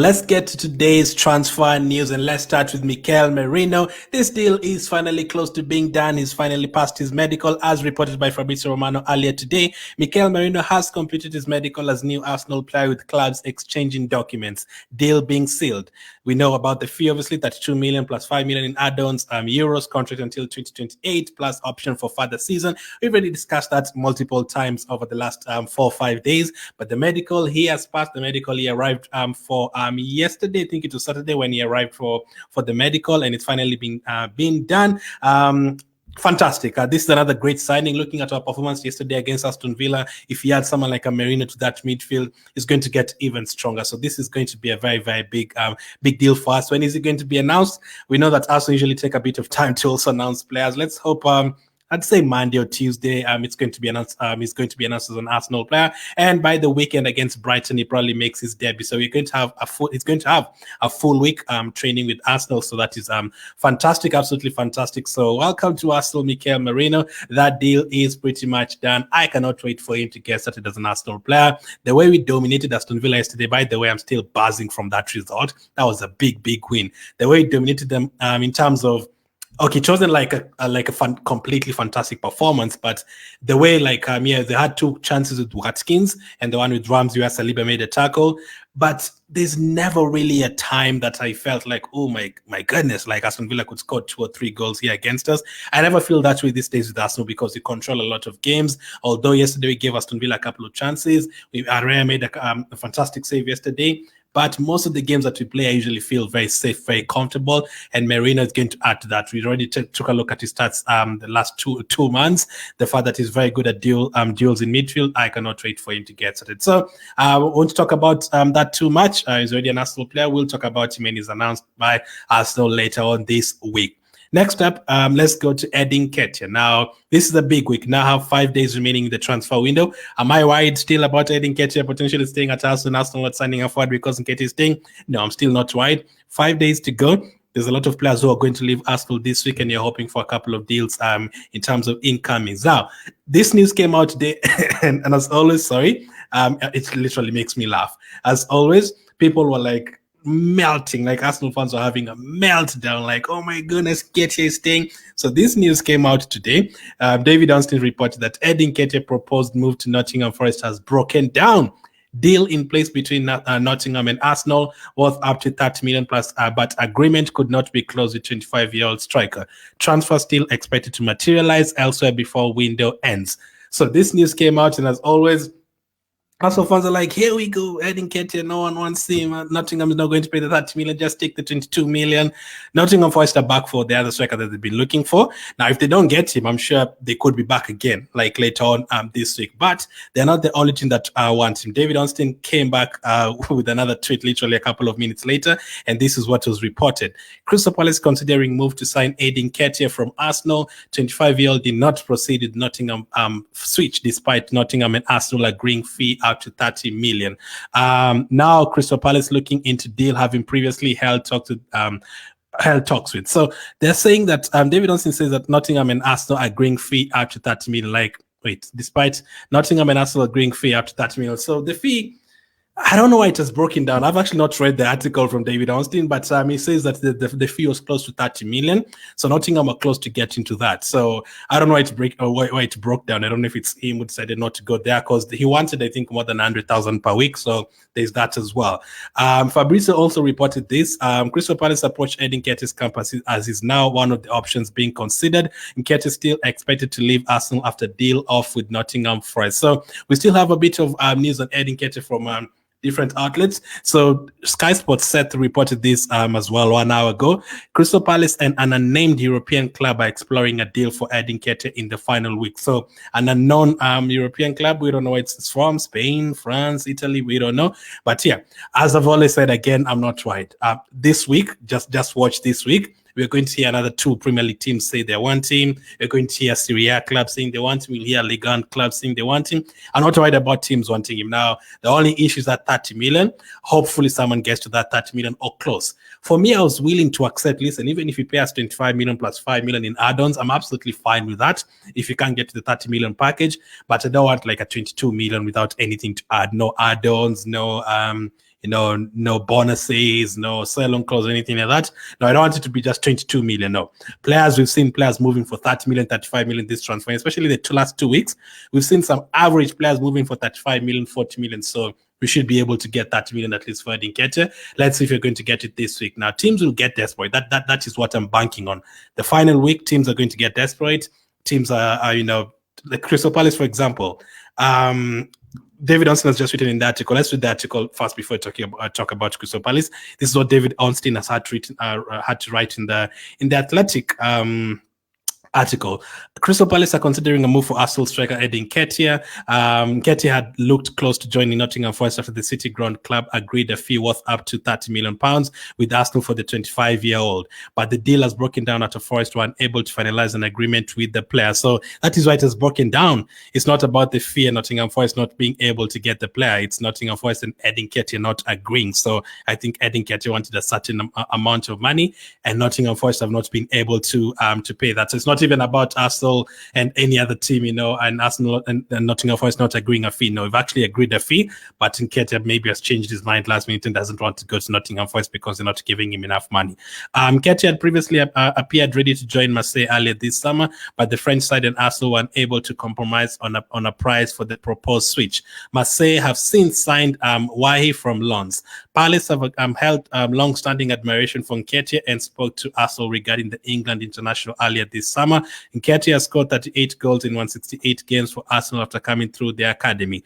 Let's get to today's transfer news, and let's start with Mikel Merino. This deal is finally close to being done. He's finally passed his medical, as reported by Fabrizio Romano earlier today. Mikel Merino has completed his medical as new Arsenal player, with clubs exchanging documents. Deal being sealed. We know about the fee, obviously, that's 2 million plus 5 million in add-ons, euros, contract until 2028, plus option for further season. We've already discussed that multiple times over the last 4 or 5 days. But the medical, he has passed the medical. He arrived for yesterday, I think it was Saturday, when he arrived for the medical, and it's finally been done. Fantastic. This is another great signing. Looking at our performance yesterday against Aston Villa, if he had someone like a Merino to that midfield, it's going to get even stronger. So this is going to be a very, very big deal for us. When is it going to be announced? We know that Arsenal usually take a bit of time to also announce players. Let's hope I'd say Monday or Tuesday. It's going to be announced. He's going to be announced as an Arsenal player, and by the weekend against Brighton, he probably makes his debut. So we're going to have It's going to have a full week training with Arsenal. So that is fantastic, absolutely fantastic. So welcome to Arsenal, Mikel Merino. That deal is pretty much done. I cannot wait for him to get started as an Arsenal player. The way we dominated Aston Villa yesterday, by the way, I'm still buzzing from that result. That was a big win. The way we dominated them in terms of. Okay, it wasn't like a completely fantastic performance, but the way they had 2 chances with Watkins and the one with Ramsdale where Saliba made a tackle, but there's never really a time that I felt like, oh my goodness, like Aston Villa could score 2 or 3 goals here against us. I never feel that way these days with Arsenal because we control a lot of games. Although yesterday we gave Aston Villa a couple of chances, Area made a fantastic save yesterday. But most of the games that we play, I usually feel very safe, very comfortable, and Merino is going to add to that. We already took a look at his stats the last two months. The fact that he's very good at duels in midfield, I cannot wait for him to get started. So I won't talk about that too much. He's already an Arsenal player. We'll talk about him when he's announced by Arsenal later on this week. Next up, let's go to Nketiah. Now, this is a big week. Now I have 5 days remaining in the transfer window. Am I worried still about Nketiah potentially staying at Arsenal not signing a forward because Nketiah is staying? No, I'm still not worried. 5 days to go. There's a lot of players who are going to leave Arsenal this week, and you're hoping for a couple of deals in terms of incomings. Now, this news came out today, and as always, it literally makes me laugh. As always, people were like, melting, like Arsenal fans are having a meltdown, like, oh my goodness, Nketiah is staying. So this news came out today. David Dunstan reported that Nketiah's proposed move to Nottingham Forest has broken down. Deal in place between Nottingham and Arsenal worth up to 30 million plus, but agreement could not be closed with 25-year-old striker. Transfer still expected to materialize elsewhere before window ends. So this news came out, and as always, Arsenal fans are like, here we go, Nketiah, no one wants him. Nottingham is not going to pay the 30 million, just take the 22 million. Nottingham Forest are back for the other striker that they've been looking for. Now, if they don't get him, I'm sure they could be back again, like later on this week. But they're not the only team that wants him. David Dunstan came back with another tweet literally a couple of minutes later, and this is what was reported. Crystal Palace considering move to sign Nketiah from Arsenal. 25-year-old did not proceed with Nottingham switch, despite Nottingham and Arsenal agreeing fee up to 30 million. Now Crystal Palace looking into deal, having previously held talks with. So they're saying that David Dunstan says that Nottingham and Arsenal are agreeing fee up to 30 million. Like, wait, despite Nottingham and Arsenal agreeing fee up to 30 million. So the fee, I don't know why it has broken down. I've actually not read the article from David Dunstan, but he says that the fee was close to 30 million. So Nottingham are close to getting to that. So I don't know why it broke down. I don't know if it's him who decided not to go there, because he wanted, I think, more than 100,000 per week. So there's that as well. Fabrizio also reported this. Crystal Palace approached Nketiah's campus as is now one of the options being considered. Nketiah still expected to leave Arsenal after deal off with Nottingham Forest. So we still have a bit of news on Nketiah from different outlets. So Sky Sports Seth reported this as well 1 hour ago. Crystal Palace and an unnamed European club are exploring a deal for Nketiah in the final week. So an unknown European club, we don't know where it's from, Spain, France, Italy, we don't know. But yeah, as I've always said, again, I'm not right. This week, just watch this week. We're going to hear another 2 Premier League teams say they want him. We're going to hear Serie A clubs saying they want him. We'll hear Ligue 1 clubs saying they want him. I'm not worried about teams wanting him. Now, the only issue is that 30 million. Hopefully, someone gets to that 30 million or close. For me, I was willing to accept, listen, even if you pay us 25 million plus 5 million in add-ons, I'm absolutely fine with that if you can't get to the 30 million package. But I don't want like a 22 million without anything to add. No add-ons, no no bonuses, no sell-on clause, anything like that. No, I don't want it to be just 22 million. No, we've seen players moving for 30 million, 35 million this transfer, especially the last 2 weeks. We've seen some average players moving for 35 million, 40 million. So we should be able to get 30 million at least for Nketiah. Let's see if you're going to get it this week. Now, teams will get desperate. That is what I'm banking on. The final week, teams are going to get desperate. Teams are the Crystal Palace, for example. David Onstein has just written in the article. Let's read the article first before talk about Crystal Palace. This is what David Onstein has had to write in the Athletic article. Crystal Palace are considering a move for Arsenal striker Nketiah. Nketiah had looked close to joining Nottingham Forest after the City Ground club agreed a fee worth up to £30 million with Arsenal for the 25-year-old. But the deal has broken down after Forest were unable to finalize an agreement with the player. So that is why it has broken down. It's not about the fee and Nottingham Forest not being able to get the player. It's Nottingham Forest and Nketiah not agreeing. So I think Nketiah wanted a certain amount of money, and Nottingham Forest have not been able to pay that. So it's not even about Arsenal and any other team, and Arsenal and Nottingham Forest not agreeing a fee. No, we've actually agreed a fee, but Nketiah maybe has changed his mind last minute and doesn't want to go to Nottingham Forest because they're not giving him enough money. Nketiah had previously appeared ready to join Marseille earlier this summer, but the French side and Arsenal were unable to compromise on a price for the proposed switch. Marseille have since signed Wahi from Lens. Palace have held long-standing admiration for Nketiah and spoke to Arsenal regarding the England international earlier this summer. Nketiah scored 38 goals in 168 games for Arsenal after coming through the academy.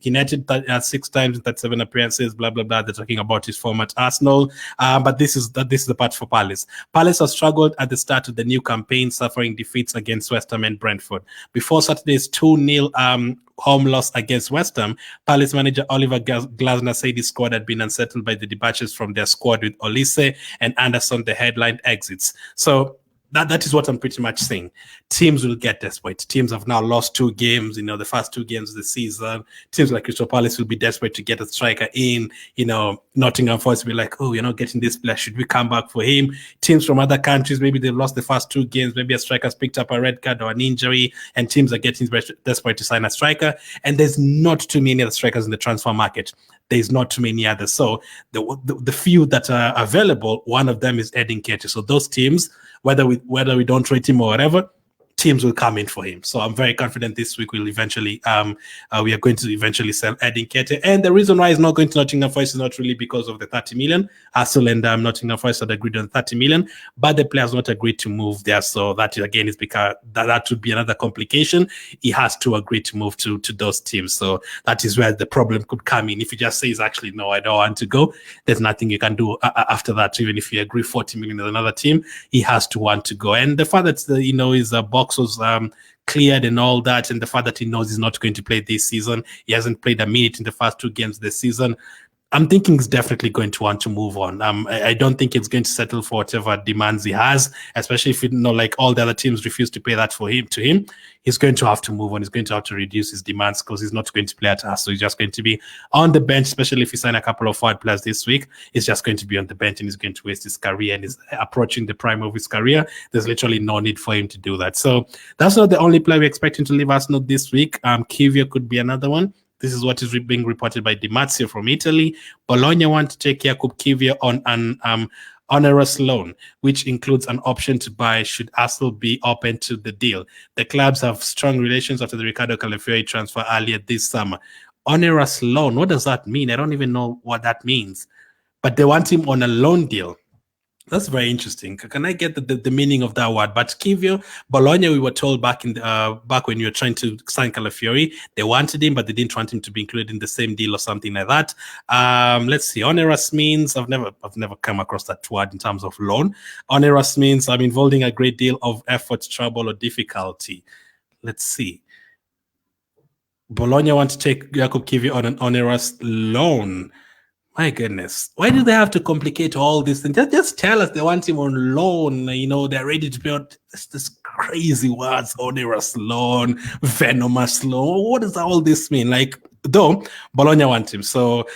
He netted 6 times in 37 appearances, blah, blah, blah. They're talking about his form at Arsenal. But this is the part for Palace. Palace has struggled at the start of the new campaign, suffering defeats against West Ham and Brentford. Before Saturday's 2-0 home loss against West Ham, Palace manager Oliver Glasner said his squad had been unsettled by the departures from their squad, with Olise and Anderson the headline exits. So that is what I'm pretty much saying. Teams will get desperate. Teams have now lost 2 games, the first 2 games of the season. Teams like Crystal Palace will be desperate to get a striker in. Nottingham Forest will be like, oh, you're not getting this player. Should we come back for him? Teams from other countries, maybe they've lost the first 2 games. Maybe a striker's picked up a red card or an injury, and teams are getting desperate to sign a striker. And there's not too many other strikers in the transfer market. There's not too many others. So the few that are available, one of them is Nketiah. So those teams, whether we don't rate him or whatever, teams will come in for him. So I'm very confident this week we'll eventually we are going to eventually sell Nketiah. And the reason why he's not going to Nottingham Forest is not really because of the 30 million. Arsenal and Nottingham Forest had agreed on 30 million, but the players not agreed to move there. So that again is because that would be another complication. He has to agree to move to those teams. So that is where the problem could come in. If he just says, actually, no, I don't want to go, there's nothing you can do after that. Even if you agree 40 million with another team, he has to want to go. And the fact that his box was cleared and all that, and the fact that he knows he's not going to play this season, he hasn't played a minute in the first 2 games this season, I'm thinking he's definitely going to want to move on. I don't think it's going to settle for whatever demands he has, especially if like all the other teams refuse to pay that to him. He's going to have to move on. He's going to have to reduce his demands because he's not going to play at us. So he's just going to be on the bench, especially if he sign a couple of forward players this week. He's just going to be on the bench and he's going to waste his career and is approaching the prime of his career. There's literally no need for him to do that. So that's not the only player we're expecting to leave Arsenal this week. Nketiah could be another one. This is what is being reported by Di Marzio from Italy. Bologna want to take Jakub Nketiah on an onerous loan, which includes an option to buy should Arsenal be open to the deal. The clubs have strong relations after the Riccardo Calafiori transfer earlier this summer. Onerous loan, what does that mean? I don't even know what that means. But they want him on a loan deal. That's very interesting. Can I get the meaning of that word? But Nketiah, Bologna, we were told back when you were trying to sign Calafiori, they wanted him, but they didn't want him to be included in the same deal or something like that. Let's see. Onerous means I've never come across that word in terms of loan. Onerous means I'm involving a great deal of effort, trouble, or difficulty. Let's see. Bologna want to take Jakub Nketiah on an onerous loan. My goodness. Why do they have to complicate all this? And just tell us they want him on loan. They're ready to pay out this crazy words, onerous loan, venomous loan. What does all this mean? Though Bologna want him. So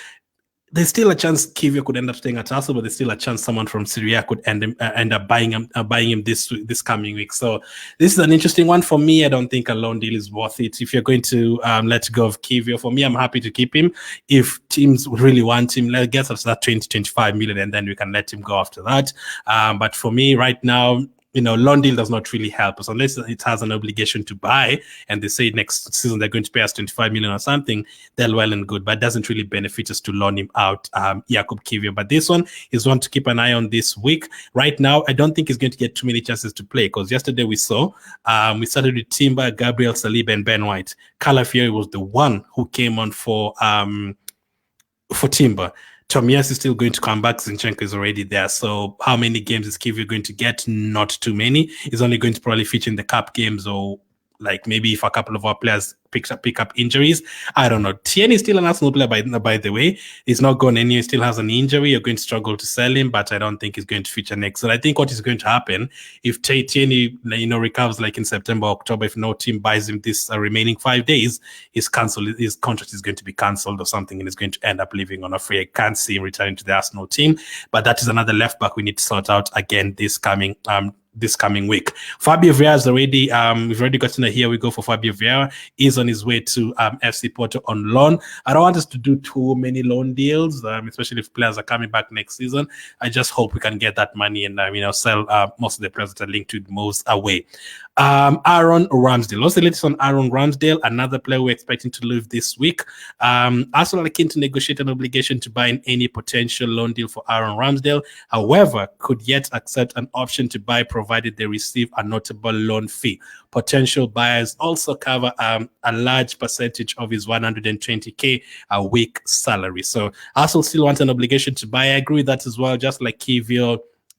there's still a chance Kivio could end up staying at Arsenal, but there's still a chance someone from Syria could end up buying him this coming week. So this is an interesting one for me. I don't think a loan deal is worth it. If you're going to let go of Kivio, for me, I'm happy to keep him. If teams really want him, let's get us to that 20-25 million, and then we can let him go after that. But for me, right now, loan deal does not really help us unless it has an obligation to buy, and they say next season they're going to pay us 25 million or something. They're well and good, but it doesn't really benefit us to loan him out, Jakub Kivio. But this one is one to keep an eye on this week. Right now, I don't think he's going to get too many chances to play, because yesterday we saw we started with Timber, Gabriel, Saliba, and Ben White. Calafiori was the one who came on for Timber. Tomias is still going to come back. Zinchenko is already there. So how many games is Kivio going to get? Not too many. He's only going to probably feature in the cup games, or like maybe if a couple of our players pick up injuries. I don't know. Tierney is still an Arsenal player, by the way. He's not gone anywhere. He still has an injury. You're going to struggle to sell him, but I don't think he's going to feature next. So I think what is going to happen if Tierney, recovers like in September, October, if no team buys him this remaining 5 days, his contract is going to be cancelled or something, and he's going to end up leaving on a free. I can't see him returning to the Arsenal team, but that is another left back we need to sort out again this coming week. Fabio Vieira is already, we've already gotten a here we go for Fabio Vieira. He's on his way to FC Porto on loan. I don't want us to do too many loan deals, especially if players are coming back next season. I just hope we can get that money and sell most of the players that are linked to moves away. Aaron Ramsdale. What's the latest on Aaron Ramsdale? Another player we're expecting to leave this week. Arsenal are keen to negotiate an obligation to buy in any potential loan deal for Aaron Ramsdale. However, could yet accept an option to buy provided they receive a notable loan fee. Potential buyers also cover a large percentage of his 120k a week salary. So Arsenal still want an obligation to buy. I agree with that as well, just like Kivio.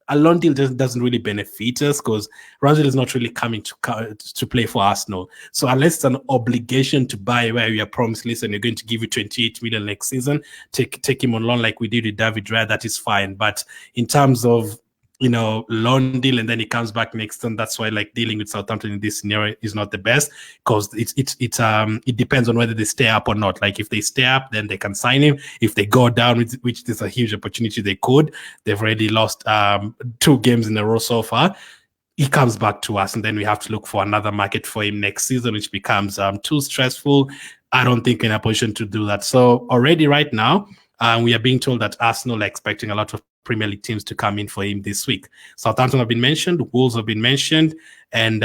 A loan deal doesn't really benefit us, because Ramsdale is not really coming to play for Arsenal. So unless it's an obligation to buy where we are promised, listen, you're going to give you 28 million next season, take him on loan like we did with David Raya, that is fine. But in terms of loan deal and then he comes back next time, that's why like dealing with Southampton in this scenario is not the best, because it depends on whether they stay up or not. Like if they stay up, then they can sign him. If they go down, which is a huge opportunity, they've already lost 2 games in a row so far. He comes back to us, and then we have to look for another market for him next season, which becomes too stressful. I don't think we're in a position to do that. So already right now, we are being told that Arsenal are expecting a lot of Premier League teams to come in for him this week. Southampton have been mentioned, Wolves have been mentioned, and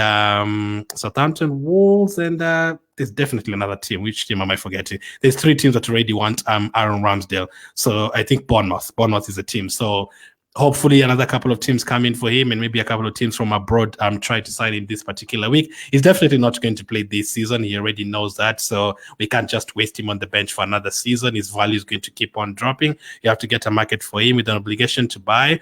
Southampton, Wolves, and there's definitely another team. Which team am I forgetting? There's 3 teams that already want Aaron Ramsdale. So I think Bournemouth is a team. So hopefully another couple of teams come in for him, and maybe a couple of teams from abroad try to sign him this particular week. He's definitely not going to play this season. He already knows that. So we can't just waste him on the bench for another season. His value is going to keep on dropping. You have to get a market for him with an obligation to buy.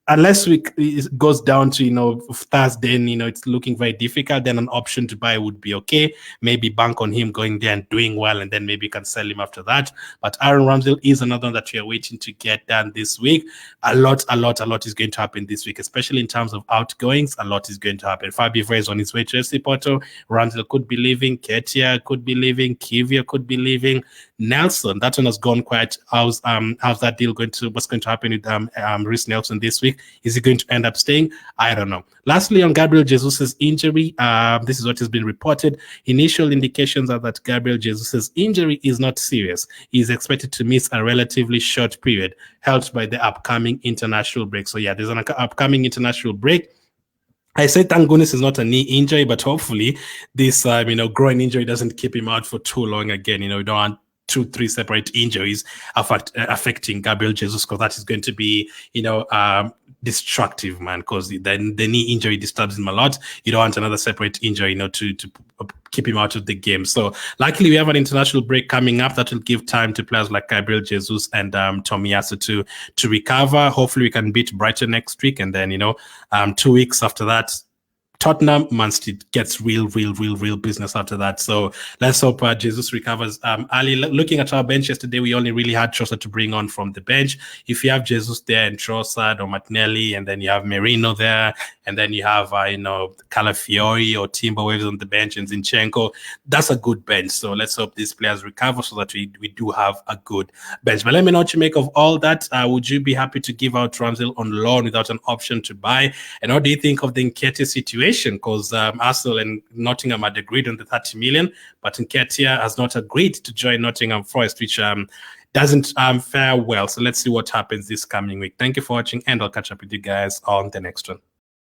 Unless it goes down to, Thursday, and, it's looking very difficult, then an option to buy would be okay. Maybe bank on him going there and doing well, and then maybe you can sell him after that. But Aaron Ramsdale is another one that we are waiting to get done this week. A lot is going to happen this week, especially in terms of outgoings. A lot is going to happen. Fabio Vieira is on his way to FC Porto. Ramsdale could be leaving. Nketiah could be leaving. Kivio could be leaving. Nelson, that one has gone quiet. How's that deal what's going to happen with Reece Nelson this week? Is he going to end up staying? I don't know. Lastly, on Gabriel Jesus' injury, this is what has been reported. Initial indications are that Gabriel Jesus' injury is not serious. He is expected to miss a relatively short period, helped by the upcoming international break. So yeah, there's an upcoming international break. I say thank goodness it's not a knee injury, but hopefully this groin injury doesn't keep him out for too long again. We don't want 2-3 separate injuries affecting Gabriel Jesus, because that is going to be destructive, man, because then the knee injury disturbs him a lot. You don't want another separate injury to keep him out of the game. So luckily we have an international break coming up that will give time to players like Gabriel Jesus and Tomiyasu to recover. Hopefully we can beat Brighton next week, and then 2 weeks after that Tottenham, Man City gets real business after that. So let's hope Jesus recovers. Ali, looking at our bench yesterday, we only really had Trossard to bring on from the bench. If you have Jesus there and Trossard or Martinelli, and then you have Merino there, and then you have Calafiori or Timberwaves on the bench and Zinchenko, that's a good bench. So let's hope these players recover so that we do have a good bench. But let me know what you make of all that. Would you be happy to give out Ramsdale on loan without an option to buy? And what do you think of the Nketiah situation? Because Arsenal and Nottingham had agreed on the 30 million, but Nketiah has not agreed to join Nottingham Forest, which doesn't fare well. So let's see what happens this coming week. Thank you for watching, and I'll catch up with you guys on the next one.